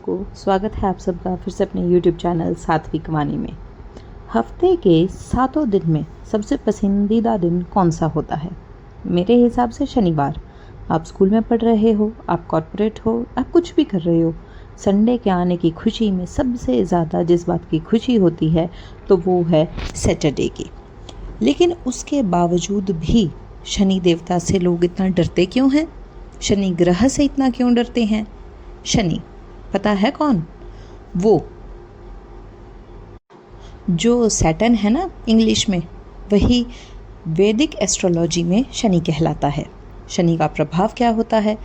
सबको, स्वागत है आप सबका फिर से अपने YouTube चैनल सात्विक वाणी में। हफ्ते के 7 दिन में सबसे पसंदीदा दिन कौन सा होता है? मेरे हिसाब से शनिवार। आप स्कूल में पढ़ रहे हो, आप कॉर्पोरेट हो, आप कुछ भी कर रहे हो, संडे के आने की खुशी में सबसे ज़्यादा जिस बात की खुशी होती है तो वो है सैटरडे की। लेकिन उसके बावजूद भी शनि देवता से लोग इतना डरते क्यों हैं? शनि ग्रह से इतना क्यों डरते हैं? शनि पता है कौन? वो जो सैटर्न है ना इंग्लिश में, वही वैदिक एस्ट्रोलॉजी में शनि कहलाता है। शनि का प्रभाव क्या होता है?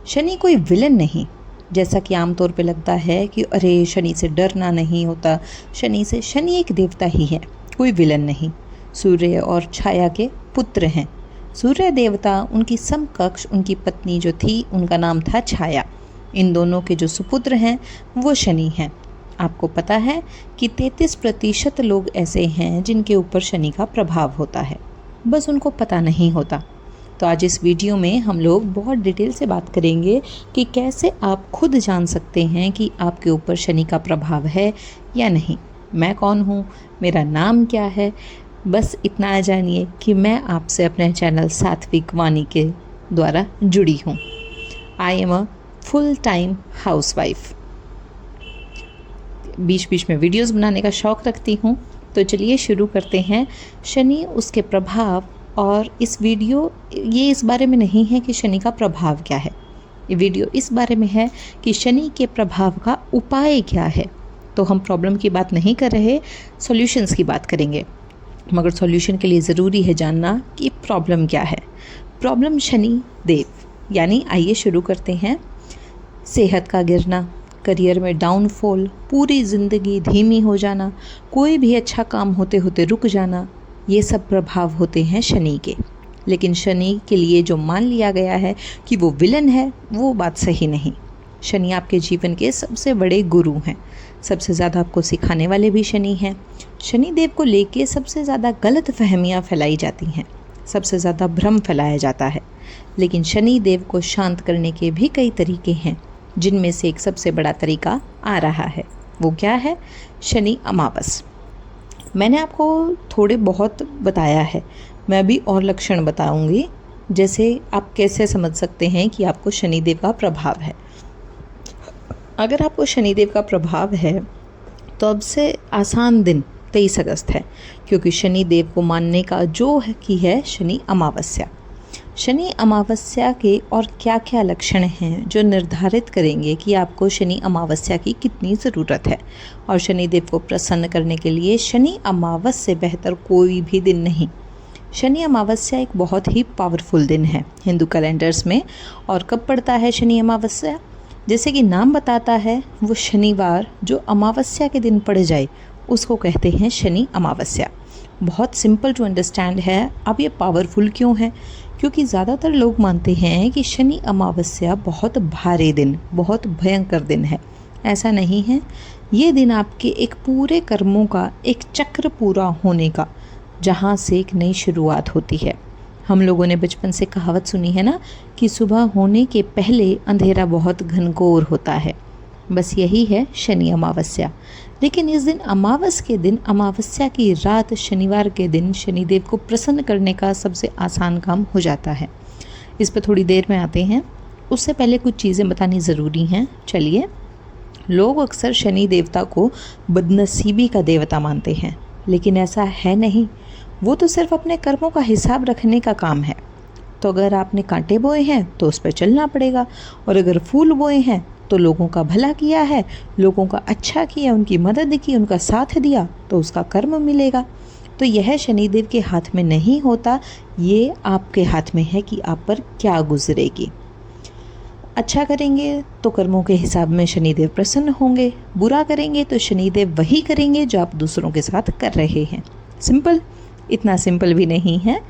शनि कोई विलन नहीं, जैसा कि आमतौर पे लगता है कि अरे शनि से डरना नहीं होता। शनि एक देवता ही है, कोई विलन नहीं। सूर्य और छाया के पुत्र हैं। सूर्य देवता, उनकी समकक्ष उनकी पत्नी जो थी, उनका नाम था छाया। इन दोनों के जो सुपुत्र हैं वो शनि हैं। आपको पता है कि 33% लोग ऐसे हैं जिनके ऊपर शनि का प्रभाव होता है, बस उनको पता नहीं होता। तो आज इस वीडियो में हम लोग बहुत डिटेल से बात करेंगे कि कैसे आप खुद जान सकते हैं कि आपके ऊपर शनि का प्रभाव है या नहीं। मैं कौन हूँ, मेरा नाम क्या है, बस इतना जानिए कि मैं आपसे अपने चैनल सात्विक वाणी के द्वारा जुड़ी हूँ। I am a full time housewife. बीच बीच में वीडियोस बनाने का शौक़ रखती हूँ। तो चलिए शुरू करते हैं। शनि, उसके प्रभाव, और इस वीडियो ये इस बारे में नहीं है कि शनि का प्रभाव क्या है, ये वीडियो इस बारे में है कि शनि के प्रभाव का उपाय क्या है। तो हम प्रॉब्लम की बात नहीं कर रहे, सॉल्यूशंस की बात करेंगे। मगर सॉल्यूशन के लिए ज़रूरी है जानना कि प्रॉब्लम क्या है। प्रॉब्लम शनि देव, यानी आइए शुरू करते हैं। सेहत का गिरना, करियर में डाउनफॉल, पूरी ज़िंदगी धीमी हो जाना, कोई भी अच्छा काम होते होते रुक जाना, ये सब प्रभाव होते हैं शनि के। लेकिन शनि के लिए जो मान लिया गया है कि वो विलन है, वो बात सही नहीं। शनि आपके जीवन के सबसे बड़े गुरु हैं। सबसे ज़्यादा आपको सिखाने वाले भी शनि हैं। शनि देव को लेके सबसे ज़्यादा गलत फहमियाँ फैलाई जाती हैं, सबसे ज़्यादा भ्रम फैलाया जाता है। लेकिन शनि देव को शांत करने के भी कई तरीके हैं, जिनमें से एक सबसे बड़ा तरीका आ रहा है। वो क्या है? शनि अमावस। मैंने आपको थोड़े बहुत बताया है, मैं भी और लक्षण बताऊंगी, जैसे आप कैसे समझ सकते हैं कि आपको शनिदेव का प्रभाव है। अगर आपको शनिदेव का प्रभाव है तो अब से आसान दिन 23 अगस्त है, क्योंकि शनिदेव को मानने का जो है कि है शनि अमावस्या। शनि अमावस्या के और क्या क्या लक्षण हैं जो निर्धारित करेंगे कि आपको शनि अमावस्या की कितनी ज़रूरत है। और शनिदेव को प्रसन्न करने के लिए शनि अमावस से बेहतर कोई भी दिन नहीं। शनि अमावस्या एक बहुत ही पावरफुल दिन है हिंदू कैलेंडर्स में। और कब पड़ता है शनि अमावस्या? जैसे कि नाम बताता है, वो शनिवार जो अमावस्या के दिन पड़ जाए उसको कहते हैं शनि अमावस्या। बहुत सिंपल टू अंडरस्टैंड है। अब ये पावरफुल क्यों है? क्योंकि ज़्यादातर लोग मानते हैं कि शनि अमावस्या बहुत भारी दिन, बहुत भयंकर दिन है। ऐसा नहीं है। ये दिन आपके एक पूरे कर्मों का एक चक्र पूरा होने का, जहाँ से एक नई शुरुआत होती है। हम लोगों ने बचपन से कहावत सुनी है ना कि सुबह होने के पहले अंधेरा बहुत घनघोर होता है। बस यही है शनि अमावस्या। लेकिन इस दिन अमावस के दिन, अमावस्या की रात, शनिवार के दिन शनिदेव को प्रसन्न करने का सबसे आसान काम हो जाता है। इस पर थोड़ी देर में आते हैं। उससे पहले कुछ चीज़ें बतानी ज़रूरी हैं। चलिए, लोग अक्सर शनि देवता को बदनसीबी का देवता मानते हैं, लेकिन ऐसा है नहीं। वो तो सिर्फ अपने कर्मों का हिसाब रखने का काम है। तो अगर आपने कांटे बोए हैं तो उस पर चलना पड़ेगा, और अगर फूल बोए हैं तो लोगों का भला किया है, लोगों का अच्छा किया, उनकी मदद की, उनका साथ दिया, तो उसका कर्म मिलेगा। तो यह शनिदेव के हाथ में नहीं होता, ये आपके हाथ में है कि आप पर क्या गुजरेगी। अच्छा करेंगे तो कर्मों के हिसाब में शनिदेव प्रसन्न होंगे, बुरा करेंगे तो शनिदेव वही करेंगे जो आप दूसरों के साथ कर रहे हैं। सिंपल। इतना सिंपल भी नहीं है।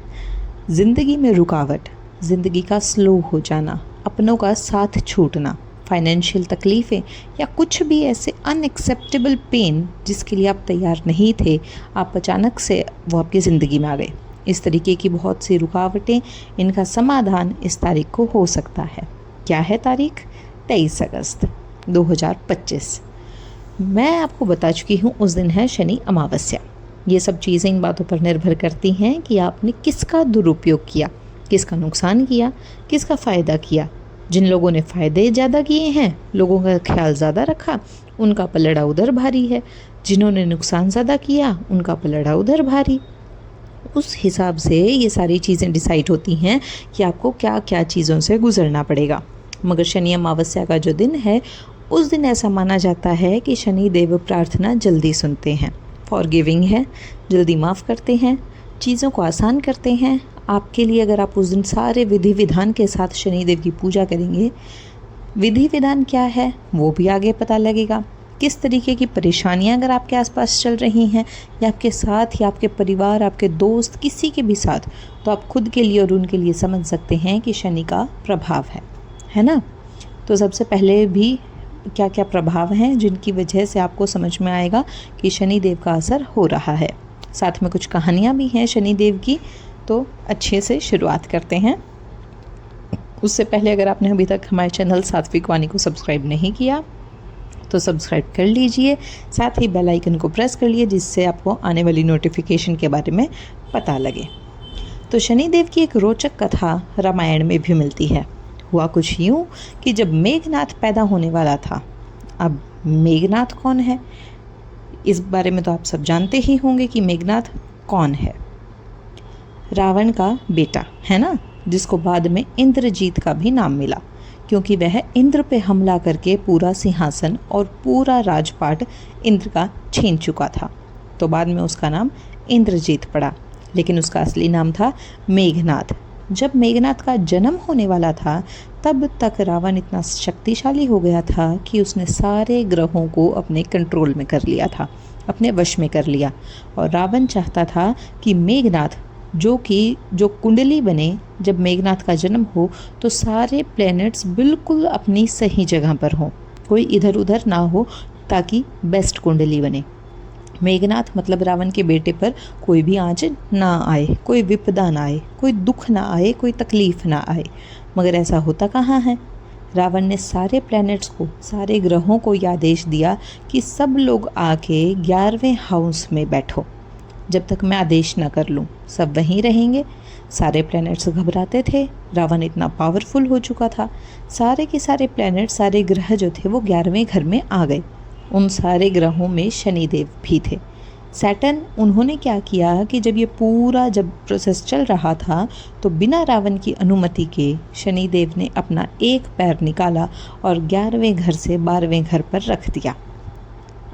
ज़िंदगी में रुकावट, ज़िंदगी का स्लो हो जाना, अपनों का साथ छूटना, फाइनेंशियल तकलीफ़ें, या कुछ भी ऐसे अनएक्सेप्टेबल पेन जिसके लिए आप तैयार नहीं थे, आप अचानक से वो आपकी ज़िंदगी में आ गए। इस तरीके की बहुत सी रुकावटें, इनका समाधान इस तारीख को हो सकता है। क्या है तारीख? 23 अगस्त। 2025। मैं आपको बता चुकी हूँ उस दिन है शनि अमावस्या। ये सब चीज़ें इन बातों पर निर्भर करती हैं कि आपने किसका दुरुपयोग किया, किसका नुकसान किया, किसका फ़ायदा किया। जिन लोगों ने फ़ायदे ज़्यादा किए हैं, लोगों का ख्याल ज़्यादा रखा, उनका पलड़ा उधर भारी है। जिन्होंने नुकसान ज़्यादा किया, उनका पलड़ा उधर भारी। उस हिसाब से ये सारी चीज़ें डिसाइड होती हैं कि आपको क्या क्या चीज़ों से गुजरना पड़ेगा। मगर शनि अमावस्या का जो दिन है, उस दिन ऐसा माना जाता है कि शनि देव प्रार्थना जल्दी सुनते हैं, फॉरगिविंग है, जल्दी माफ़ करते हैं, चीज़ों को आसान करते हैं। आपके लिए अगर आप उस दिन सारे विधि विधान के साथ शनि देव की पूजा करेंगे, विधि विधान क्या है वो भी आगे पता लगेगा। किस तरीके की परेशानियां अगर आपके आसपास चल रही हैं, या आपके साथ या आपके परिवार, आपके दोस्त, किसी के भी साथ, तो आप खुद के लिए और उनके लिए समझ सकते हैं कि शनि का प्रभाव है ना। तो सबसे पहले भी क्या क्या प्रभाव हैं जिनकी वजह से आपको समझ में आएगा कि शनि देव का असर हो रहा है। साथ में कुछ कहानियाँ भी हैं शनि देव की, तो अच्छे से शुरुआत करते हैं। उससे पहले अगर आपने अभी तक हमारे चैनल सात्विक वाणी को सब्सक्राइब नहीं किया तो सब्सक्राइब कर लीजिए, साथ ही बेल आइकन को प्रेस कर लिए जिससे आपको आने वाली नोटिफिकेशन के बारे में पता लगे। तो शनि देव की एक रोचक कथा रामायण में भी मिलती है। हुआ कुछ यूँ कि जब मेघनाथ पैदा होने वाला था, अब मेघनाथ कौन है, इस बारे में तो आप सब जानते ही होंगे कि मेघनाथ कौन है। रावण का बेटा है ना, जिसको बाद में इंद्रजीत का भी नाम मिला, क्योंकि वह इंद्र पे हमला करके पूरा सिंहासन और पूरा राजपाट इंद्र का छीन चुका था। तो बाद में उसका नाम इंद्रजीत पड़ा, लेकिन उसका असली नाम था मेघनाथ। जब मेघनाथ का जन्म होने वाला था, तब तक रावण इतना शक्तिशाली हो गया था कि उसने सारे ग्रहों को अपने कंट्रोल में कर लिया था, अपने वश में कर लिया। और रावण चाहता था कि मेघनाथ जो कुंडली बने, जब मेघनाथ का जन्म हो तो सारे प्लैनेट्स बिल्कुल अपनी सही जगह पर हों, कोई इधर उधर ना हो, ताकि बेस्ट कुंडली बने। मेघनाथ मतलब रावण के बेटे पर कोई भी आंच ना आए, कोई विपदा ना आए, कोई दुख ना आए, कोई तकलीफ ना आए। मगर ऐसा होता कहाँ है। रावण ने सारे प्लैनेट्स को, सारे ग्रहों को यह आदेश दिया कि सब लोग आके 11वें हाउस में बैठो, जब तक मैं आदेश ना कर लूँ सब वहीं रहेंगे। सारे प्लैनेट्स घबराते थे, रावण इतना पावरफुल हो चुका था। सारे के सारे प्लैनेट, सारे ग्रह जो थे वो 11वें घर में आ गए। उन सारे ग्रहों में शनिदेव भी थे। सैटर्न, उन्होंने क्या किया कि जब प्रोसेस चल रहा था, तो बिना रावण की अनुमति के शनिदेव ने अपना एक पैर निकाला और 11वें घर से 12वें घर पर रख दिया।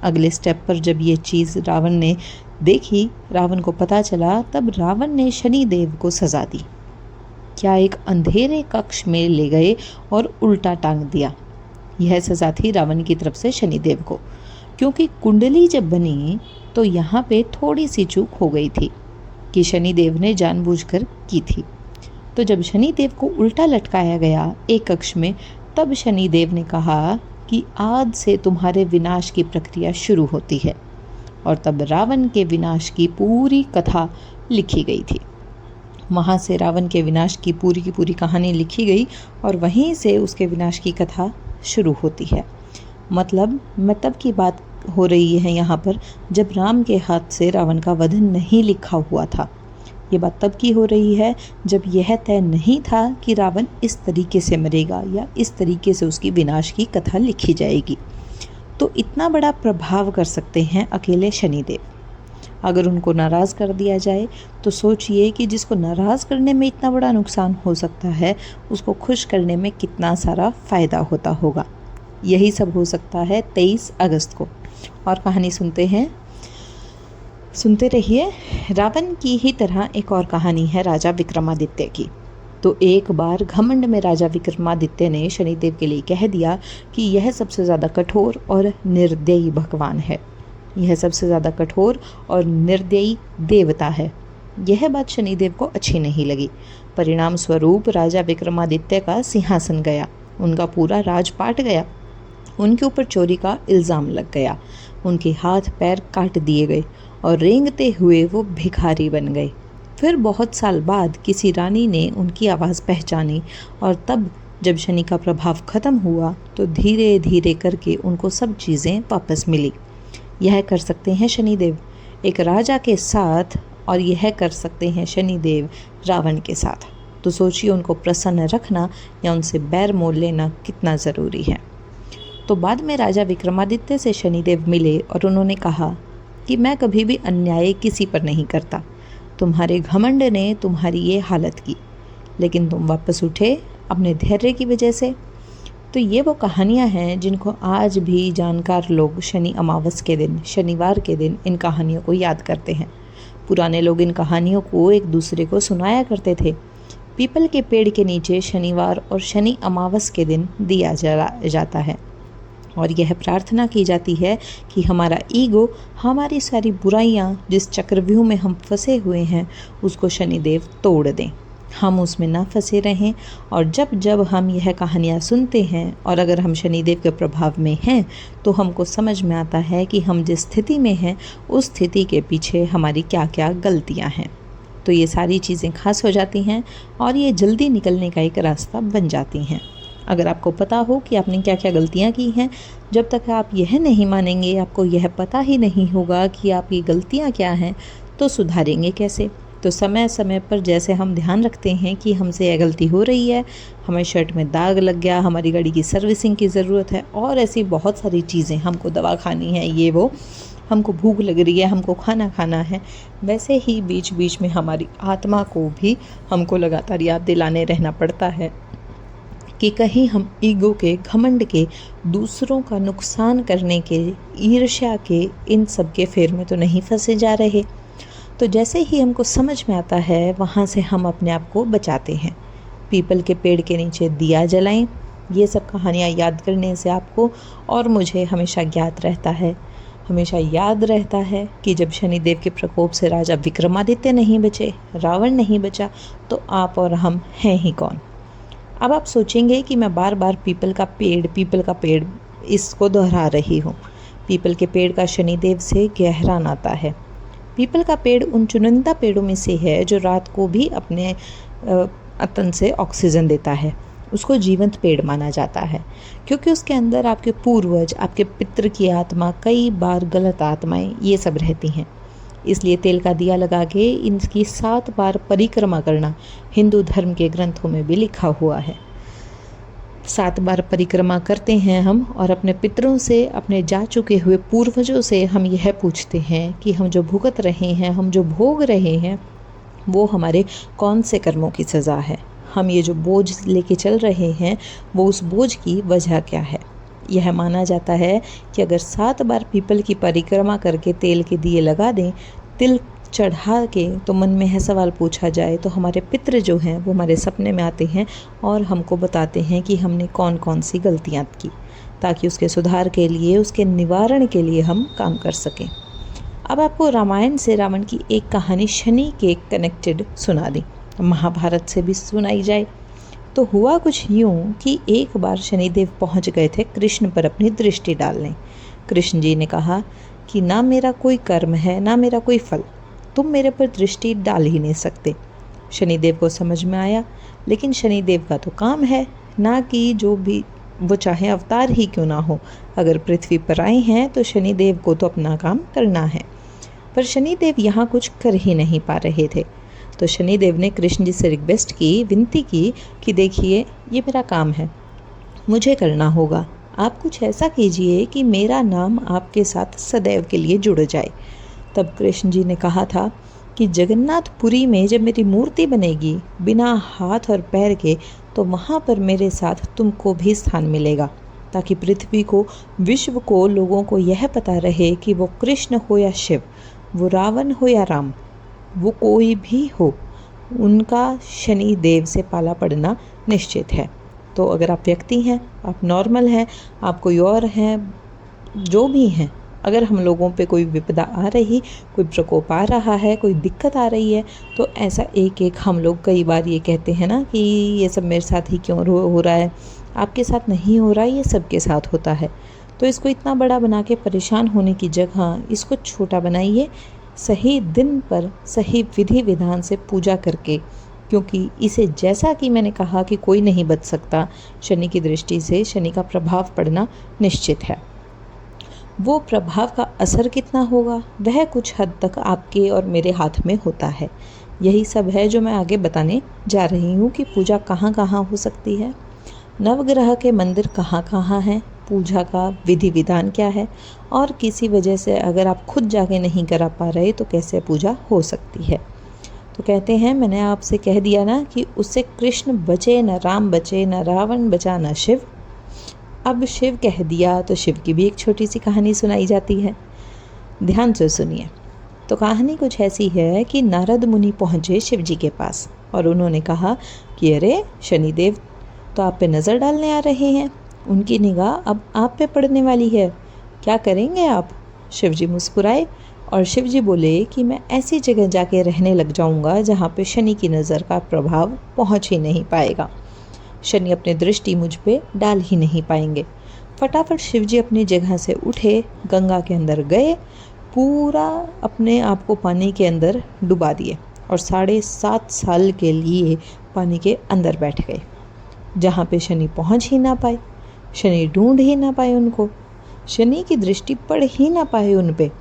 अगले स्टेप पर जब ये चीज़ रावण ने देखी, रावण को पता चला, तब रावण ने शनिदेव को सजा दी। क्या एक अंधेरे कक्ष में ले गए और उल्टा टांग दिया। यह सजा थी रावण की तरफ से शनिदेव को, क्योंकि कुंडली जब बनी तो यहाँ पे थोड़ी सी चूक हो गई थी कि शनिदेव ने जानबूझकर की थी। तो जब शनिदेव को उल्टा लटकाया गया एक कक्ष में, तब शनिदेव ने कहा कि आज से तुम्हारे विनाश की प्रक्रिया शुरू होती है। और तब रावण के विनाश की पूरी कथा लिखी गई थी। वहाँ से रावण के विनाश की पूरी कहानी लिखी गई और वहीं से उसके विनाश की कथा शुरू होती है। मतलब तब की बात हो रही है यहाँ पर, जब राम के हाथ से रावण का वध नहीं लिखा हुआ था। ये बात तब की हो रही है जब यह तय नहीं था कि रावण इस तरीके से मरेगा या इस तरीके से उसकी विनाश की कथा लिखी जाएगी। तो इतना बड़ा प्रभाव कर सकते हैं अकेले शनिदेव। अगर उनको नाराज़ कर दिया जाए तो सोचिए कि जिसको नाराज़ करने में इतना बड़ा नुकसान हो सकता है, उसको खुश करने में कितना सारा फ़ायदा होता होगा। यही सब हो सकता है 23 अगस्त को। और कहानी सुनते रहिए। रावण की ही तरह एक और कहानी है राजा विक्रमादित्य की। तो एक बार घमंड में राजा विक्रमादित्य ने शनिदेव के लिए कह दिया कि यह सबसे ज़्यादा कठोर और निर्दयी भगवान है, यह सबसे ज़्यादा कठोर और निर्दयी देवता है। यह बात शनिदेव को अच्छी नहीं लगी। परिणाम स्वरूप राजा विक्रमादित्य का सिंहासन गया, उनका पूरा राजपाट गया, उनके ऊपर चोरी का इल्ज़ाम लग गया, उनके हाथ पैर काट दिए गए और रेंगते हुए वो भिखारी बन गए। फिर बहुत साल बाद किसी रानी ने उनकी आवाज़ पहचानी और तब जब शनि का प्रभाव खत्म हुआ तो धीरे धीरे करके उनको सब चीज़ें वापस मिली। यह कर सकते हैं शनिदेव एक राजा के साथ, और यह कर सकते हैं शनिदेव रावण के साथ। तो सोचिए उनको प्रसन्न रखना या उनसे बैर मोल लेना कितना ज़रूरी है। तो बाद में राजा विक्रमादित्य से शनिदेव मिले और उन्होंने कहा कि मैं कभी भी अन्याय किसी पर नहीं करता। तुम्हारे घमंड ने तुम्हारी ये हालत की, लेकिन तुम वापस उठे अपने धैर्य की वजह से। तो ये वो कहानियाँ हैं जिनको आज भी जानकार लोग शनि अमावस के दिन, शनिवार के दिन इन कहानियों को याद करते हैं। पुराने लोग इन कहानियों को एक दूसरे को सुनाया करते थे। पीपल के पेड़ के नीचे शनिवार और शनि अमावस के दिन दिया जाता है और यह प्रार्थना की जाती है कि हमारा ईगो, हमारी सारी बुराइयां जिस चक्रव्यूह में हम फंसे हुए हैं उसको शनिदेव तोड़ दें, हम उसमें ना फंसे रहें। और जब जब हम यह कहानियाँ सुनते हैं और अगर हम शनिदेव के प्रभाव में हैं तो हमको समझ में आता है कि हम जिस स्थिति में हैं उस स्थिति के पीछे हमारी क्या क्या गलतियाँ हैं। तो ये सारी चीज़ें खास हो जाती हैं और ये जल्दी निकलने का एक रास्ता बन जाती हैं। अगर आपको पता हो कि आपने क्या क्या गलतियाँ की हैं, जब तक आप यह नहीं मानेंगे, आपको यह पता ही नहीं होगा कि आपकी गलतियाँ क्या हैं, तो सुधारेंगे कैसे। तो समय समय पर जैसे हम ध्यान रखते हैं कि हमसे यह गलती हो रही है, हमें शर्ट में दाग लग गया, हमारी गाड़ी की सर्विसिंग की ज़रूरत है और ऐसी बहुत सारी चीज़ें, हमको दवा खानी है, ये वो, हमको भूख लग रही है, हमको खाना खाना है, वैसे ही बीच बीच में हमारी आत्मा को भी हमको लगातार याद दिलाने रहना पड़ता है कि कहीं हम ईगो के, घमंड के, दूसरों का नुकसान करने के, ईर्ष्या के, इन सब के फेर में तो नहीं फंसे जा रहे। तो जैसे ही हमको समझ में आता है वहाँ से हम अपने आप को बचाते हैं। पीपल के पेड़ के नीचे दिया जलाएं। ये सब कहानियाँ याद करने से आपको और मुझे हमेशा ज्ञात रहता है, हमेशा याद रहता है कि जब शनिदेव के प्रकोप से राजा विक्रमादित्य नहीं बचे, रावण नहीं बचा, तो आप और हम हैं ही कौन। अब आप सोचेंगे कि मैं बार बार पीपल का पेड़ इसको दोहरा रही हूँ। पीपल के पेड़ का शनिदेव से गहरा नाता है। पीपल का पेड़ उन चुनिंदा पेड़ों में से है जो रात को भी अपने अतन से ऑक्सीजन देता है। उसको जीवंत पेड़ माना जाता है क्योंकि उसके अंदर आपके पूर्वज, आपके पितृ की आत्मा, कई बार गलत आत्माएं, ये सब रहती हैं। इसलिए तेल का दिया लगा के इनकी 7 बार परिक्रमा करना हिंदू धर्म के ग्रंथों में भी लिखा हुआ है। 7 बार परिक्रमा करते हैं हम और अपने पितरों से, अपने जा चुके हुए पूर्वजों से हम यह पूछते हैं कि हम जो भुगत रहे हैं, हम जो भोग रहे हैं, वो हमारे कौन से कर्मों की सज़ा है। हम ये जो बोझ लेके चल रहे हैं वो उस बोझ की वजह क्या है। यह माना जाता है कि अगर 7 बार पीपल की परिक्रमा करके तेल के दिए लगा दें, तिल चढ़ा के, तो मन में है सवाल पूछा जाए तो हमारे पितृ जो हैं वो हमारे सपने में आते हैं और हमको बताते हैं कि हमने कौन कौन सी गलतियाँ की, ताकि उसके सुधार के लिए, उसके निवारण के लिए हम काम कर सकें। अब आपको रामायण से रावण की एक कहानी शनि के कनेक्टेड सुना दी, महाभारत से भी सुनाई जाए। तो हुआ कुछ यूँ कि एक बार शनिदेव पहुंच गए थे कृष्ण पर अपनी दृष्टि डालने। कृष्ण जी ने कहा कि ना मेरा कोई कर्म है, ना मेरा कोई फल, तुम मेरे पर दृष्टि डाल ही नहीं सकते। शनिदेव को समझ में आया, लेकिन शनिदेव का तो काम है ना कि जो भी वो चाहे अवतार ही क्यों ना हो, अगर पृथ्वी पर आए हैं तो शनिदेव को तो अपना काम करना है। पर शनिदेव यहाँ कुछ कर ही नहीं पा रहे थे। तो शनिदेव ने कृष्ण जी से रिक्वेस्ट की, विनती की कि देखिए ये मेरा काम है, मुझे करना होगा, आप कुछ ऐसा कीजिए कि मेरा नाम आपके साथ सदैव के लिए जुड़ जाए। तब कृष्ण जी ने कहा था कि जगन्नाथपुरी में जब मेरी मूर्ति बनेगी बिना हाथ और पैर के, तो वहाँ पर मेरे साथ तुमको भी स्थान मिलेगा, ताकि पृथ्वी को, विश्व को, लोगों को यह पता रहे कि वो कृष्ण हो या शिव, वो रावण हो या राम, वो कोई भी हो, उनका शनि देव से पाला पड़ना निश्चित है। तो अगर आप व्यक्ति हैं, आप नॉर्मल हैं, आप कोई और हैं, जो भी हैं, अगर हम लोगों पे कोई विपदा आ रही, कोई प्रकोप आ रहा है, कोई दिक्कत आ रही है, तो ऐसा एक एक हम लोग कई बार ये कहते हैं ना कि ये सब मेरे साथ ही क्यों हो रहा है। आपके साथ नहीं हो रहा है, ये सबके साथ होता है। तो इसको इतना बड़ा बना के परेशान होने की जगह इसको छोटा बनाइए। सही दिन पर सही विधि विधान से पूजा करके क्योंकि इसे, जैसा कि मैंने कहा कि कोई नहीं बच सकता, शनि की दृष्टि से शनि का प्रभाव पड़ना निश्चित है। वो प्रभाव का असर कितना होगा वह कुछ हद तक आपके और मेरे हाथ में होता है। यही सब है जो मैं आगे बताने जा रही हूँ कि पूजा कहाँ कहाँ हो सकती है, नवग्रह के मंदिर कहाँ कहाँ हैं, पूजा का विधि विधान क्या है, और किसी वजह से अगर आप खुद जाके नहीं करा पा रहे तो कैसे पूजा हो सकती है। तो कहते हैं, मैंने आपसे कह दिया ना कि उससे कृष्ण बचे न राम बचे, न रावण बचा न शिव। अब शिव कह दिया तो शिव की भी एक छोटी सी कहानी सुनाई जाती है। ध्यान से सुनिए। तो कहानी कुछ ऐसी है कि नारद मुनि पहुँचे शिव जी के पास और उन्होंने कहा कि अरे शनिदेव तो आप पे नज़र डालने आ रहे हैं, उनकी निगाह अब आप पे पड़ने वाली है, क्या करेंगे आप? शिव जी मुस्कुराए और शिव जी बोले कि मैं ऐसी जगह जाके रहने लग जाऊंगा जहाँ पे शनि की नज़र का प्रभाव पहुँच ही नहीं पाएगा, शनि अपनी दृष्टि मुझ पे डाल ही नहीं पाएंगे। फटाफट शिव जी अपनी जगह से उठे, गंगा के अंदर गए, पूरा अपने आप को पानी के अंदर डुबा दिए और 7.5 साल के लिए पानी के अंदर बैठ गए, जहाँ पे शनि पहुँच ही ना पाए, शनि ढूंढ ही ना पाए उनको, शनि की दृष्टि पड़ ही ना पाए उन पे।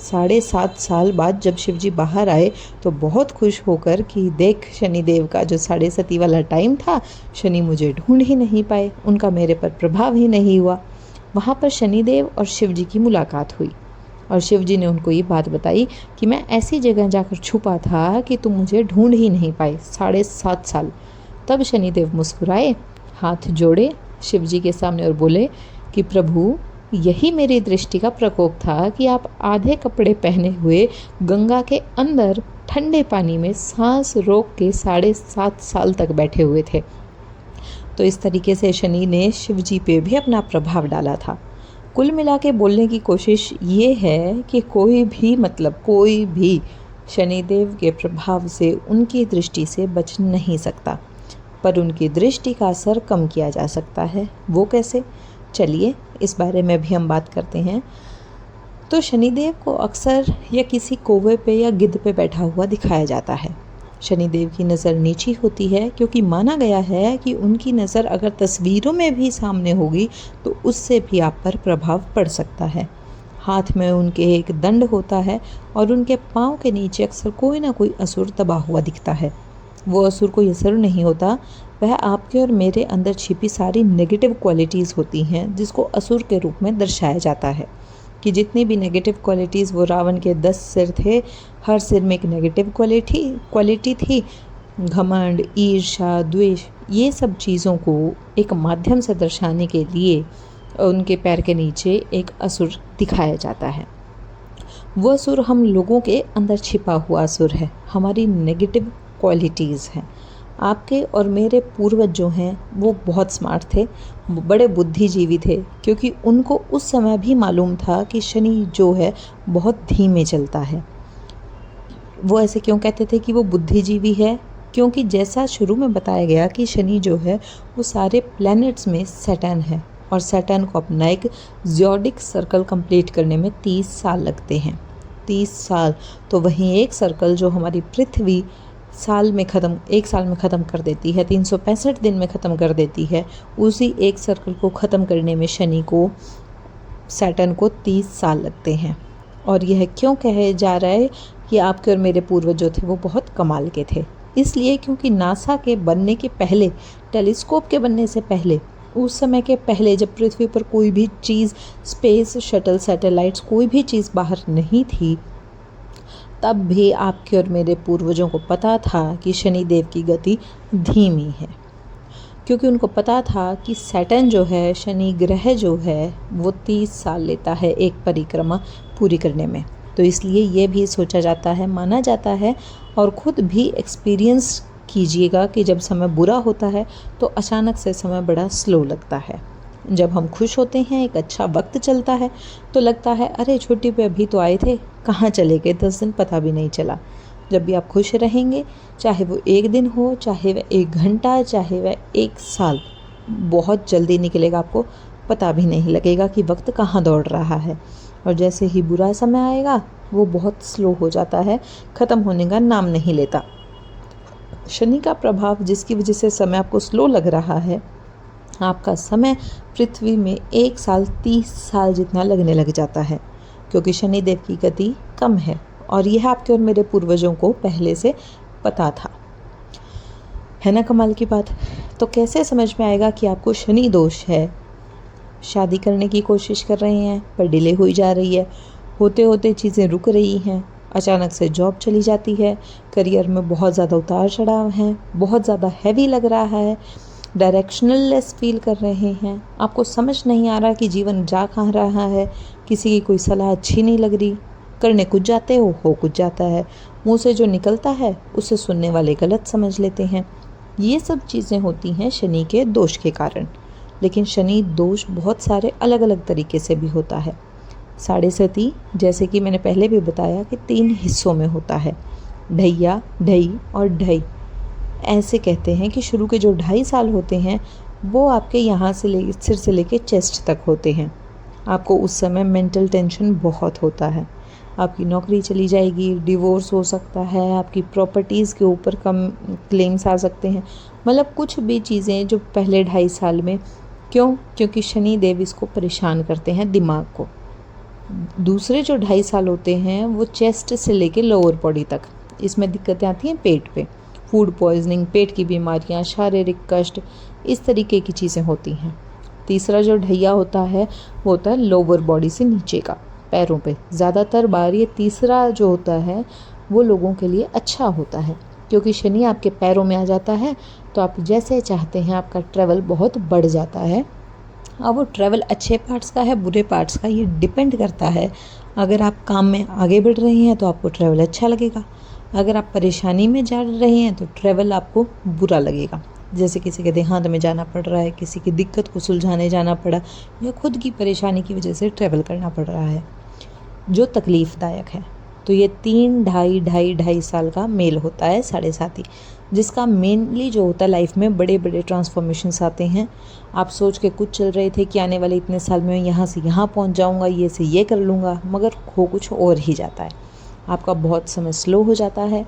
7.5 साल बाद जब शिव जी बाहर आए तो बहुत खुश होकर कि देख शनिदेव का जो 7.5 वाला टाइम था, शनि मुझे ढूंढ ही नहीं पाए, उनका मेरे पर प्रभाव ही नहीं हुआ। वहाँ पर शनिदेव और शिव जी की मुलाकात हुई और शिव जी ने उनको ये बात बताई कि मैं ऐसी जगह जाकर छुपा था कि तुम मुझे ढूंढ ही नहीं पाए 7.5 साल। तब शनिदेव मुस्कुराए, हाथ जोड़े शिव जी के सामने और बोले कि प्रभु, यही मेरी दृष्टि का प्रकोप था कि आप आधे कपड़े पहने हुए गंगा के अंदर ठंडे पानी में सांस रोक के 7.5 साल तक बैठे हुए थे। तो इस तरीके से शनि ने शिव जी पे भी अपना प्रभाव डाला था। कुल मिला के बोलने की कोशिश ये है कि कोई भी शनिदेव के प्रभाव से, उनकी दृष्टि से बच नहीं सकता, पर उनकी दृष्टि का असर कम किया जा सकता है। वो कैसे? चलिए इस बारे में भी हम बात करते हैं। तो शनिदेव को अक्सर या किसी कौवे पे या गिद्ध पे बैठा हुआ दिखाया जाता है। शनिदेव की नज़र नीची होती है क्योंकि माना गया है कि उनकी नज़र अगर तस्वीरों में भी सामने होगी तो उससे भी आप पर प्रभाव पड़ सकता है। हाथ में उनके एक दंड होता है और उनके पाँव के नीचे अक्सर कोई ना कोई असुर दबा हुआ दिखता है। वो असुर कोई असुर नहीं होता, वह आपके और मेरे अंदर छिपी सारी नेगेटिव क्वालिटीज़ होती हैं जिसको असुर के रूप में दर्शाया जाता है। कि जितनी भी नेगेटिव क्वालिटीज़, वो रावण के 10 सिर थे, हर सिर में एक नेगेटिव क्वालिटी थी। घमंड, ईर्ष्या, द्वेष, ये सब चीज़ों को एक माध्यम से दर्शाने के लिए उनके पैर के नीचे एक असुर दिखाया जाता है। वो असुर हम लोगों के अंदर छिपा हुआ असुर है, हमारी नेगेटिव क्वालिटीज़ हैं। आपके और मेरे पूर्वज जो हैं वो बहुत स्मार्ट थे, बड़े बुद्धिजीवी थे, क्योंकि उनको उस समय भी मालूम था कि शनि जो है बहुत धीमे चलता है। वो ऐसे क्यों कहते थे कि वो बुद्धिजीवी है? क्योंकि जैसा शुरू में बताया गया कि शनि जो है वो सारे प्लैनेट्स में सैटर्न है और सैटर्न को अपना एक ज़ोडिक सर्कल कंप्लीट करने में 30 साल लगते हैं। 30 साल। तो वहीं एक सर्कल जो हमारी पृथ्वी एक साल में ख़त्म कर देती है, 365 दिन में ख़त्म कर देती है, उसी एक सर्कल को ख़त्म करने में शनि को, सैटर्न को 30 साल लगते हैं। और यह क्यों कहे जा रहा है कि आपके और मेरे पूर्वज जो थे वो बहुत कमाल के थे? इसलिए क्योंकि नासा के बनने के पहले, टेलीस्कोप के बनने से पहले, उस समय के पहले जब पृथ्वी पर कोई भी चीज़, स्पेस शटल, सैटेलाइट्स, कोई भी चीज़ बाहर नहीं थी, तब भी आपके और मेरे पूर्वजों को पता था कि शनिदेव की गति धीमी है, क्योंकि उनको पता था कि सैटर्न जो है, शनि ग्रह जो है, वो 30 साल लेता है एक परिक्रमा पूरी करने में। तो इसलिए ये भी सोचा जाता है, माना जाता है, और ख़ुद भी एक्सपीरियंस कीजिएगा कि जब समय बुरा होता है तो अचानक से समय बड़ा स्लो लगता है। जब हम खुश होते हैं, एक अच्छा वक्त चलता है, तो लगता है अरे छुट्टी पे अभी तो आए थे, कहाँ चले गए 10 दिन, पता भी नहीं चला। जब भी आप खुश रहेंगे, चाहे वो 1 दिन हो, चाहे वह 1 घंटा, चाहे वह 1 साल, बहुत जल्दी निकलेगा, आपको पता भी नहीं लगेगा कि वक्त कहाँ दौड़ रहा है। और जैसे ही बुरा समय आएगा वो बहुत स्लो हो जाता है, ख़त्म होने का नाम नहीं लेता। शनि का प्रभाव जिसकी वजह से समय आपको स्लो लग रहा है, आपका समय पृथ्वी में 1 साल 30 साल जितना लगने लग जाता है, क्योंकि शनिदेव की गति कम है और यह आपके और मेरे पूर्वजों को पहले से पता था। है ना कमाल की बात। तो कैसे समझ में आएगा कि आपको शनि दोष है? शादी करने की कोशिश कर रहे हैं पर डिले हुई जा रही है, होते होते चीज़ें रुक रही हैं, अचानक से जॉब चली जाती है, करियर में बहुत ज़्यादा उतार चढ़ाव हैं, बहुत ज़्यादा हैवी लग रहा है, डायरेक्शनल लेस फील कर रहे हैं, आपको समझ नहीं आ रहा कि जीवन जा कहाँ रहा है, किसी की कोई सलाह अच्छी नहीं लग रही, करने कुछ जाते हो कुछ जाता है, मुंह से जो निकलता है उसे सुनने वाले गलत समझ लेते हैं। ये सब चीज़ें होती हैं शनि के दोष के कारण। लेकिन शनि दोष बहुत सारे अलग अलग तरीके से भी होता है। साढ़े सती, जैसे कि मैंने पहले भी बताया, कि 3 हिस्सों में होता है, ढैया, ढई और ढई। ऐसे कहते हैं कि शुरू के जो 2.5 साल होते हैं वो आपके यहाँ से सिर से लेके चेस्ट तक होते हैं। आपको उस समय मेंटल टेंशन बहुत होता है, आपकी नौकरी चली जाएगी, डिवोर्स हो सकता है, आपकी प्रॉपर्टीज़ के ऊपर कम क्लेम्स आ सकते हैं, मतलब कुछ भी चीज़ें जो पहले 2.5 साल में। क्यों? क्योंकि शनि देव इसको परेशान करते हैं, दिमाग को। दूसरे जो 2.5 साल होते हैं वो चेस्ट से लेके लोअर बॉडी तक, इसमें दिक्कतें आती हैं पेट पे, फूड पॉइजनिंग, पेट की बीमारियां, शारीरिक कष्ट, इस तरीके की चीज़ें होती हैं। तीसरा जो ढैया होता है वो होता है लोअर बॉडी से नीचे का, पैरों पे। ज़्यादातर बार ये तीसरा जो होता है वो लोगों के लिए अच्छा होता है, क्योंकि शनि आपके पैरों में आ जाता है तो आप जैसे चाहते हैं आपका ट्रैवल बहुत बढ़ जाता है। अब वो ट्रैवल अच्छे पार्ट्स का है, बुरे पार्ट्स का, ये डिपेंड करता है। अगर आप काम में आगे बढ़ रहे हैं तो आपको ट्रैवल अच्छा लगेगा, अगर आप परेशानी में जा रहे हैं तो ट्रैवल आपको बुरा लगेगा। जैसे किसी के देहांत में जाना पड़ रहा है, किसी की दिक्कत को सुलझाने जाना पड़ा, या खुद की परेशानी की वजह से ट्रैवल करना पड़ रहा है जो तकलीफ़दायक है। तो ये 3 ढाई साल का मेल होता है साढ़े साथी, जिसका मेनली जो होता है लाइफ में बड़े बड़े ट्रांसफॉर्मेशंस आते हैं। आप सोच के कुछ चल रहे थे कि आने वाले इतने साल में यहाँ से यहाँ पहुँच जाऊँगा, ये से ये कर लूँगा, मगर हो कुछ और ही जाता है। आपका बहुत समय स्लो हो जाता है।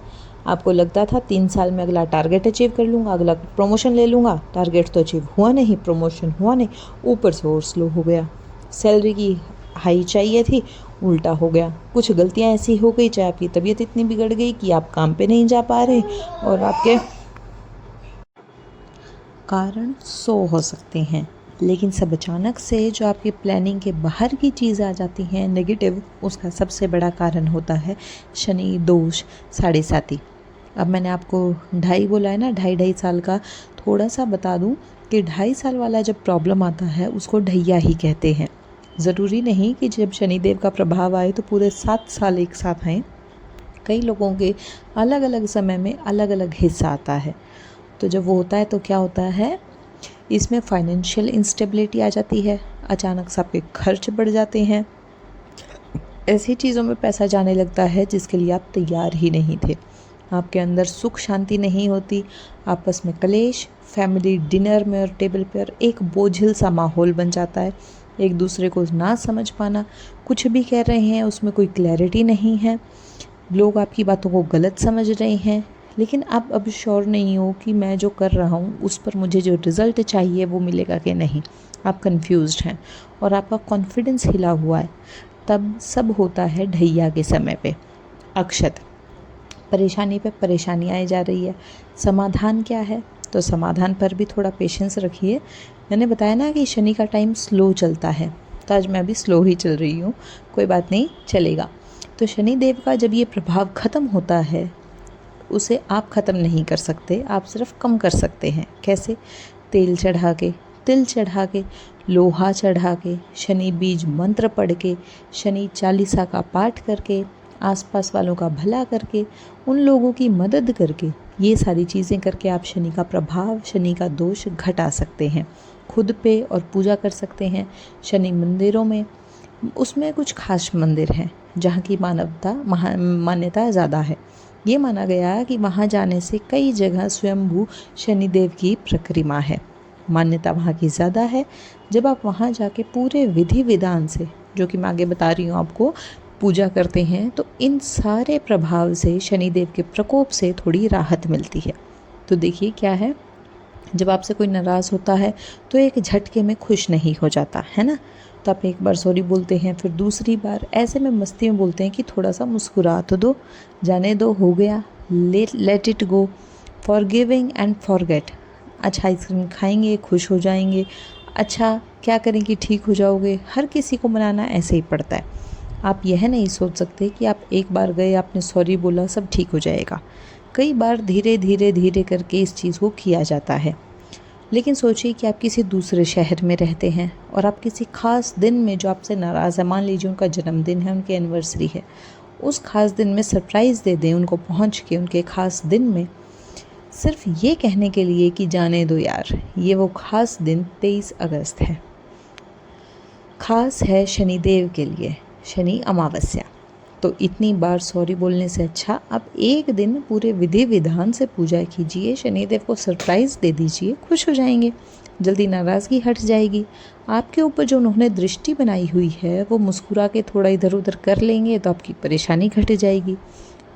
आपको लगता था 3 साल में अगला टारगेट अचीव कर लूँगा, अगला प्रमोशन ले लूँगा, टारगेट तो अचीव हुआ नहीं, प्रमोशन हुआ नहीं, ऊपर से और स्लो हो गया। सैलरी की हाई चाहिए थी, उल्टा हो गया। कुछ गलतियाँ ऐसी हो गई, चाहे आपकी तबीयत इतनी बिगड़ गई कि आप काम पे नहीं जा पा रहे, और आपके कारण 100 हो सकते हैं, लेकिन सब अचानक से जो आपकी प्लानिंग के बाहर की चीज़ आ जाती हैं नेगेटिव, उसका सबसे बड़ा कारण होता है शनि दोष साढ़े साती। अब मैंने आपको 2.5 बोला है ना, 2.5 साल का थोड़ा सा बता दूं कि 2.5 साल वाला जब प्रॉब्लम आता है उसको ढैया ही कहते हैं। ज़रूरी नहीं कि जब शनिदेव का प्रभाव आए तो पूरे 7 साल एक साथ आएँ। कई लोगों के अलग अलग समय में अलग अलग हिस्सा आता है। तो जब वो होता है तो क्या होता है, इसमें फाइनेंशियल इंस्टेबिलिटी आ जाती है, अचानक से आपके खर्च बढ़ जाते हैं, ऐसी चीज़ों में पैसा जाने लगता है जिसके लिए आप तैयार ही नहीं थे। आपके अंदर सुख शांति नहीं होती, आपस में कलेश, फैमिली डिनर में और टेबल पर एक बोझिल सा माहौल बन जाता है, एक दूसरे को ना समझ पाना, कुछ भी कह रहे हैं उसमें कोई क्लैरिटी नहीं है, लोग आपकी बातों को गलत समझ रहे हैं, लेकिन आप अब श्योर नहीं हो कि मैं जो कर रहा हूँ उस पर मुझे जो रिज़ल्ट चाहिए वो मिलेगा कि नहीं। आप कंफ्यूज्ड हैं और आपका कॉन्फिडेंस हिला हुआ है। तब सब होता है ढैया के समय पे। अक्षत, परेशानी पे परेशानी आई जा रही है। समाधान क्या है? तो समाधान पर भी थोड़ा पेशेंस रखिए। मैंने बताया ना कि शनि का टाइम स्लो चलता है, तो आज मैं भी स्लो ही चल रही हूँ, कोई बात नहीं, चलेगा। तो शनि देव का जब ये प्रभाव ख़त्म होता है, उसे आप ख़त्म नहीं कर सकते, आप सिर्फ कम कर सकते हैं। कैसे? तेल चढ़ा के, तिल चढ़ा के, लोहा चढ़ा के, शनि बीज मंत्र पढ़ के, शनि चालीसा का पाठ करके, आसपास वालों का भला करके, उन लोगों की मदद करके, ये सारी चीज़ें करके आप शनि का प्रभाव, शनि का दोष घटा सकते हैं। खुद पे और पूजा कर सकते हैं शनि मंदिरों में। उसमें कुछ खास मंदिर हैं जहाँ की मान्यता ज़्यादा है। ये माना गया कि वहाँ जाने से कई जगह स्वयंभू शनिदेव की प्रतिमा है, मान्यता वहाँ की ज़्यादा है। जब आप वहाँ जाके पूरे विधि विधान से, जो कि मैं आगे बता रही हूँ आपको, पूजा करते हैं तो इन सारे प्रभाव से, शनिदेव के प्रकोप से थोड़ी राहत मिलती है। तो देखिए क्या है, जब आपसे कोई नाराज़ होता है तो एक झटके में खुश नहीं हो जाता है ना। तो आप एक बार सॉरी बोलते हैं, फिर दूसरी बार ऐसे में मस्ती में बोलते हैं कि थोड़ा सा मुस्कुरा तो दो, जाने दो, हो गया, let it go, forgiving and forget. अच्छा आइसक्रीम खाएंगे, खुश हो जाएंगे, अच्छा क्या करें कि ठीक हो जाओगे। हर किसी को मनाना ऐसे ही पड़ता है। आप यह नहीं सोच सकते कि आप एक बार गए, आपने सॉरी बोला, सब ठीक हो जाएगा। कई बार धीरे धीरे धीरे करके इस चीज़ को किया जाता है। लेकिन सोचिए कि आप किसी दूसरे शहर में रहते हैं और आप किसी ख़ास दिन में जो आपसे नाराज़ है, मान लीजिए उनका जन्मदिन है, उनकी एनिवर्सरी है, उस ख़ास दिन में सरप्राइज़ दे दें उनको, पहुंच के उनके ख़ास दिन में, सिर्फ ये कहने के लिए कि जाने दो यार, ये वो ख़ास दिन 23 अगस्त है। ख़ास है शनिदेव के लिए, शनि अमावस्या। तो इतनी बार सॉरी बोलने से अच्छा आप एक दिन पूरे विधि विधान से पूजा कीजिए, शनिदेव को सरप्राइज़ दे दीजिए, खुश हो जाएंगे, जल्दी नाराज़गी हट जाएगी। आपके ऊपर जो उन्होंने दृष्टि बनाई हुई है वो मुस्कुरा के थोड़ा इधर उधर कर लेंगे तो आपकी परेशानी घट जाएगी।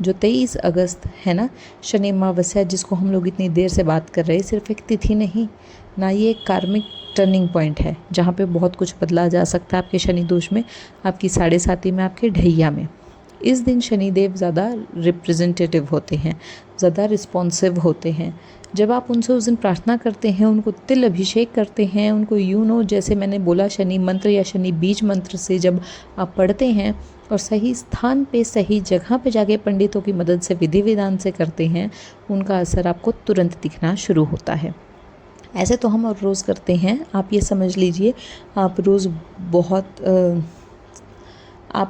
जो 23 अगस्त है ना, शनि अमावस्या, जिसको हम लोग इतनी देर से बात कर रहे हैं, सिर्फ एक तिथि नहीं ना, ये एक कार्मिक टर्निंग पॉइंट है जहाँ पे बहुत कुछ बदला जा सकता है आपके शनि दोष में, आपकी 7.5 में, आपके ढैया में। इस दिन शनिदेव ज़्यादा रिप्रेजेंटेटिव होते हैं, ज़्यादा रिस्पॉन्सिव होते हैं। जब आप उनसे उस दिन प्रार्थना करते हैं, उनको तिल अभिषेक करते हैं, उनको जैसे मैंने बोला शनि मंत्र या शनि बीज मंत्र से जब आप पढ़ते हैं और सही स्थान पे सही जगह पे जाके पंडितों की मदद से विधि विधान से करते हैं, उनका असर आपको तुरंत दिखना शुरू होता है। ऐसे तो हम और रोज़ करते हैं, आप ये समझ लीजिए आप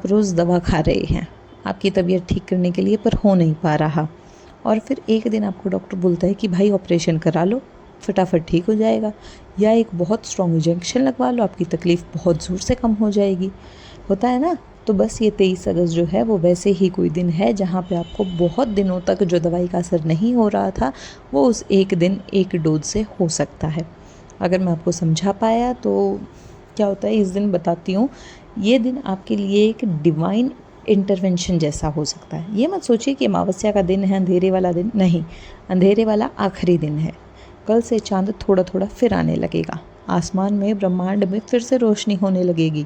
रोज़ दवा खा रहे हैं आपकी तबीयत ठीक करने के लिए, पर हो नहीं पा रहा, और फिर एक दिन आपको डॉक्टर बोलता है कि भाई ऑपरेशन करा लो, फटाफट ठीक हो जाएगा, या एक बहुत स्ट्रॉन्ग इंजेक्शन लगवा लो, आपकी तकलीफ़ बहुत ज़ोर से कम हो जाएगी। होता है ना। तो बस ये 23 अगस्त जो है वो वैसे ही कोई दिन है जहाँ पे आपको बहुत दिनों तक जो दवाई का असर नहीं हो रहा था वो उस एक दिन एक डोज से हो सकता है। अगर मैं आपको समझा पाया तो क्या होता है, इस दिन बताती हूँ, ये दिन आपके लिए एक डिवाइन इंटरवेंशन जैसा हो सकता है। ये मत सोचिए कि अमावस्या का दिन है, अंधेरे वाला दिन नहीं, अंधेरे वाला आखिरी दिन है। कल से चांद थोड़ा थोड़ा फिर आने लगेगा, आसमान में, ब्रह्मांड में फिर से रोशनी होने लगेगी।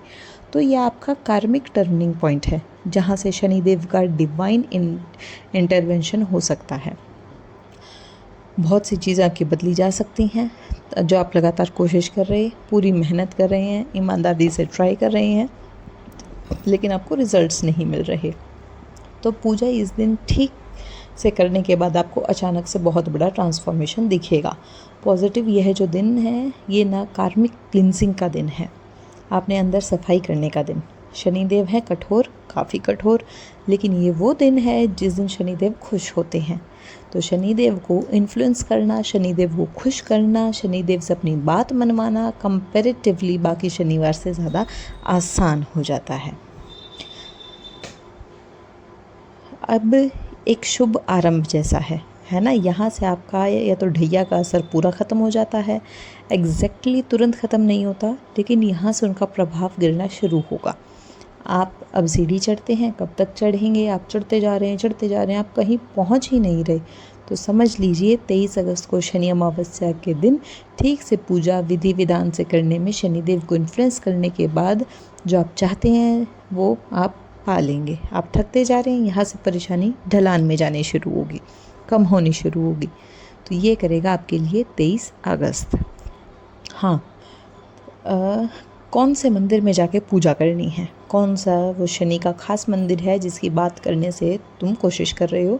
तो ये आपका कार्मिक टर्निंग पॉइंट है जहाँ से शनिदेव का डिवाइन इंटरवेंशन हो सकता है। बहुत सी चीज़ें आपकी बदली जा सकती हैं जो आप लगातार कोशिश कर रहे हैं, पूरी मेहनत कर रहे हैं, ईमानदारी से ट्राई कर रहे हैं, लेकिन आपको रिजल्ट्स नहीं मिल रहे। तो पूजा इस दिन ठीक से करने के बाद आपको अचानक से बहुत बड़ा ट्रांसफॉर्मेशन दिखेगा। पॉजिटिव यह जो दिन है ये ना कार्मिक क्लिनसिंग का दिन है, आपने अंदर सफाई करने का दिन। शनिदेव है कठोर, काफ़ी कठोर, लेकिन ये वो दिन है जिस दिन शनिदेव खुश होते हैं। तो शनिदेव को इन्फ्लुएंस करना, शनिदेव को खुश करना, शनिदेव से अपनी बात मनवाना कंपैरेटिवली बाकी शनिवार से ज़्यादा आसान हो जाता है। अब एक शुभ आरंभ जैसा है ना। यहाँ से आपका या तो ढैया का असर पूरा ख़त्म हो जाता है, एग्जैक्टली तुरंत ख़त्म नहीं होता, लेकिन यहाँ से उनका प्रभाव गिरना शुरू होगा। आप अब सीढ़ी चढ़ते हैं, कब तक चढ़ेंगे, आप चढ़ते जा रहे हैं, आप कहीं पहुँच ही नहीं रहे। तो समझ लीजिए 23 अगस्त को शनि अमावस्या के दिन ठीक से पूजा विधि विधान से करने में, शनिदेव को इन्फ्लुएंस करने के बाद जो आप चाहते हैं वो आप पा लेंगे। आप थकते जा रहे हैं, यहाँ से परेशानी ढलान में जाने शुरू होगी, कम होनी शुरू होगी। तो ये करेगा आपके लिए 23 अगस्त। हाँ, कौन से मंदिर में जाके पूजा करनी है, कौन सा वो शनि का खास मंदिर है जिसकी बात करने से तुम कोशिश कर रहे हो,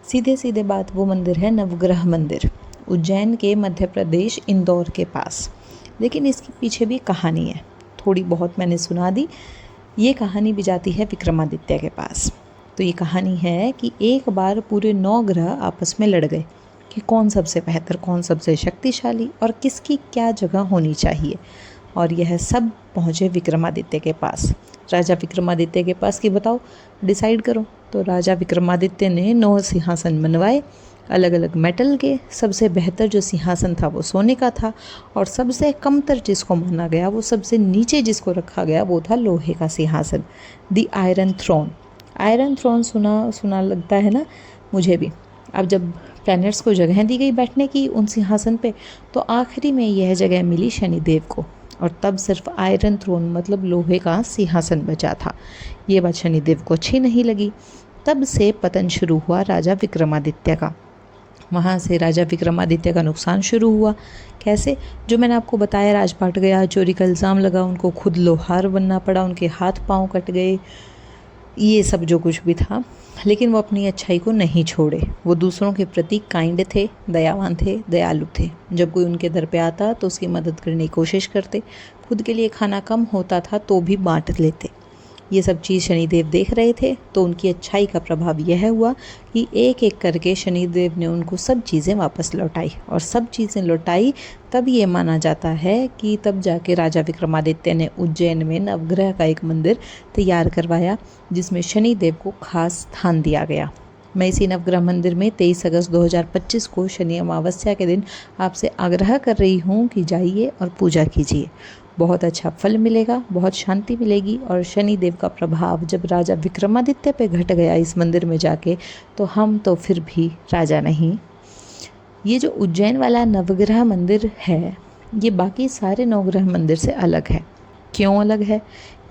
सीधे सीधे बात, वो मंदिर है नवग्रह मंदिर, उज्जैन के, मध्य प्रदेश, इंदौर के पास। लेकिन इसके पीछे भी कहानी है, थोड़ी बहुत मैंने सुना दी। ये कहानी भी जाती है विक्रमादित्य के पास। तो ये कहानी है कि एक बार पूरे 9 ग्रह आपस में लड़ गए कि कौन सबसे बेहतर, कौन सबसे शक्तिशाली और किसकी क्या जगह होनी चाहिए। और यह सब पहुँचे विक्रमादित्य के पास, राजा विक्रमादित्य के पास कि बताओ डिसाइड करो। तो राजा विक्रमादित्य ने 9 सिंहासन बनवाए अलग अलग मेटल के। सबसे बेहतर जो सिंहासन था वो सोने का था, और सबसे कमतर जिसको माना गया, वो सबसे नीचे जिसको रखा गया, वो था लोहे का सिंहासन, दी आयरन थ्रोन। आयरन थ्रोन सुना लगता है ना, मुझे भी। अब जब प्लैनेट्स को जगह दी गई बैठने की उन सिंहासन पे, तो आखिरी में यह जगह मिली शनिदेव को, और तब सिर्फ आयरन थ्रोन मतलब लोहे का सिंहासन बचा था। ये बात शनिदेव को अच्छी नहीं लगी। तब से पतन शुरू हुआ राजा विक्रमादित्य का। वहाँ से राजा विक्रमादित्य का नुकसान शुरू हुआ। कैसे? जो मैंने आपको बताया, राजपाट गया, चोरी का इल्ज़ाम लगा, उनको खुद लोहार बनना पड़ा, उनके हाथ पांव कट गए, ये सब जो कुछ भी था। लेकिन वो अपनी अच्छाई को नहीं छोड़े। वो दूसरों के प्रति काइंड थे, दयावान थे, दयालु थे। जब कोई उनके दर पे आता तो उसकी मदद करने की कोशिश करते। खुद के लिए खाना कम होता था तो भी बांट लेते। ये सब चीज़ शनिदेव देख रहे थे, तो उनकी अच्छाई का प्रभाव यह हुआ कि एक एक करके शनिदेव ने उनको सब चीज़ें वापस लौटाई। और सब चीज़ें लौटाई तब ये माना जाता है कि तब जाके राजा विक्रमादित्य ने उज्जैन में नवग्रह का एक मंदिर तैयार करवाया, जिसमें शनिदेव को खास स्थान दिया गया। मैं इसी नवग्रह मंदिर में 23 अगस्त 2025 को शनि अमावस्या के दिन आपसे आग्रह कर रही हूँ कि जाइए और पूजा कीजिए। बहुत अच्छा फल मिलेगा, बहुत शांति मिलेगी। और शनिदेव का प्रभाव जब राजा विक्रमादित्य पे घट गया इस मंदिर में जाके, तो हम तो फिर भी राजा नहीं। ये जो उज्जैन वाला नवग्रह मंदिर है, ये बाकी सारे नवग्रह मंदिर से अलग है। क्यों अलग है?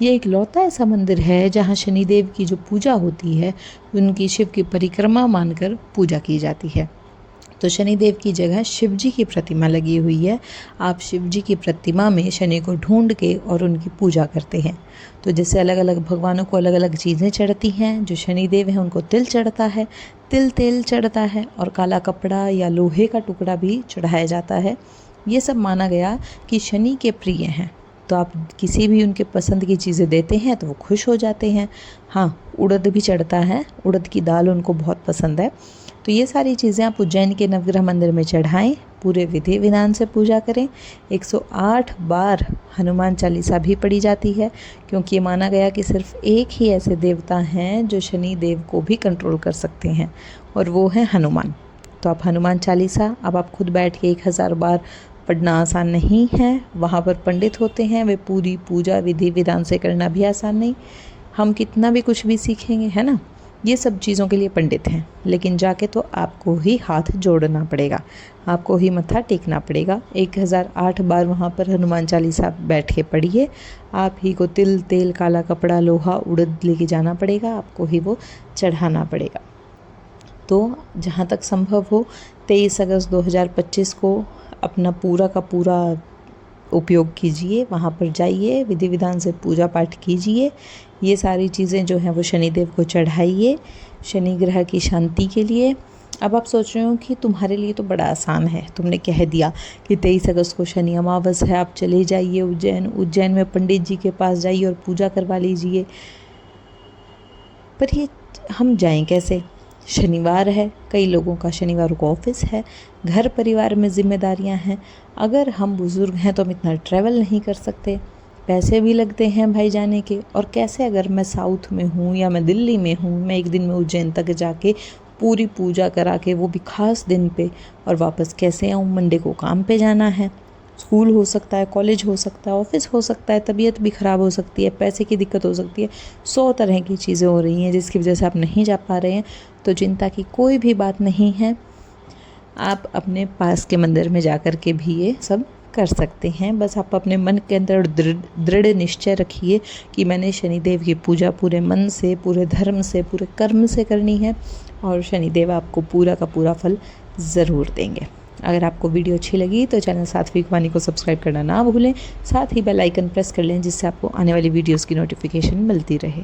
ये इकलौता ऐसा मंदिर है जहाँ शनिदेव की जो पूजा होती है, उनकी शिव की परिक्रमा मानकर पूजा की जाती है। तो शनिदेव की जगह शिव जी की प्रतिमा लगी हुई है। आप शिव जी की प्रतिमा में शनि को ढूंढ के और उनकी पूजा करते हैं। तो जैसे अलग अलग भगवानों को अलग अलग चीज़ें चढ़ती हैं, जो शनिदेव हैं उनको तिल चढ़ता है, तिल तेल चढ़ता है, और काला कपड़ा या लोहे का टुकड़ा भी चढ़ाया जाता है। ये सब माना गया कि शनि के प्रिय हैं, तो आप किसी भी उनके पसंद की चीज़ें देते हैं तो वो खुश हो जाते हैं। हाँ, उड़द भी चढ़ता है, उड़द की दाल उनको बहुत पसंद है। तो ये सारी चीज़ें आप उज्जैन के नवग्रह मंदिर में चढ़ाएं, पूरे विधि विधान से पूजा करें। 108 बार हनुमान चालीसा भी पढ़ी जाती है, क्योंकि ये माना गया कि सिर्फ एक ही ऐसे देवता हैं जो शनि देव को भी कंट्रोल कर सकते हैं, और वो हैं हनुमान। तो आप हनुमान चालीसा अब आप खुद बैठ के 1000 बार पढ़ना आसान नहीं है। वहाँ पर पंडित होते हैं, वे पूरी पूजा विधि विधान से करना भी आसान नहीं। हम कितना भी कुछ भी सीखेंगे, है ना, ये सब चीज़ों के लिए पंडित हैं, लेकिन जाके तो आपको ही हाथ जोड़ना पड़ेगा, आपको ही मत्था टेकना पड़ेगा। 1008 बार वहाँ पर हनुमान चालीसा बैठ के पढ़िए। आप ही को तिल तेल काला कपड़ा लोहा उड़द लेके जाना पड़ेगा, आपको ही वो चढ़ाना पड़ेगा। तो जहाँ तक संभव हो 23 अगस्त 2025 को अपना पूरा का पूरा उपयोग कीजिए, वहाँ पर जाइए, विधि विधान से पूजा पाठ कीजिए। ये सारी चीज़ें जो हैं वो शनिदेव को चढ़ाइए, शनि ग्रह की शांति के लिए। अब आप सोच रहे हो कि तुम्हारे लिए तो बड़ा आसान है, तुमने कह दिया कि 23 अगस्त को शनि अमावस है, आप चले जाइए उज्जैन में पंडित जी के पास जाइए और पूजा करवा लीजिए। पर ये हम जाएं कैसे? शनिवार है, कई लोगों का शनिवार को ऑफिस है, घर परिवार में जिम्मेदारियां हैं। अगर हम बुज़ुर्ग हैं तो हम इतना ट्रैवल नहीं कर सकते, पैसे भी लगते हैं भाई जाने के। और कैसे अगर मैं साउथ में हूँ या मैं दिल्ली में हूँ, मैं एक दिन में उज्जैन तक जाके पूरी पूजा करा के, वो भी खास दिन पे, और वापस कैसे आऊँ? मंडे को काम पे जाना है, स्कूल हो सकता है, कॉलेज हो सकता है, ऑफिस हो सकता है, तबीयत भी ख़राब हो सकती है, पैसे की दिक्कत हो सकती है, 100 तरह की चीज़ें हो रही हैं जिसकी वजह से आप नहीं जा पा रहे हैं। तो चिंता की कोई भी बात नहीं है, आप अपने पास के मंदिर में जा कर के भी ये सब कर सकते हैं। बस आप अपने मन के अंदर दृढ़ निश्चय रखिए कि मैंने शनिदेव की पूजा पूरे मन से, पूरे धर्म से, पूरे कर्म से करनी है, और शनिदेव आपको पूरा का पूरा फल ज़रूर देंगे। अगर आपको वीडियो अच्छी लगी तो चैनल सात्विक वाणी को सब्सक्राइब करना ना भूलें, साथ ही बेल आइकन प्रेस कर लें जिससे आपको आने वाली वीडियोस की नोटिफिकेशन मिलती रहे।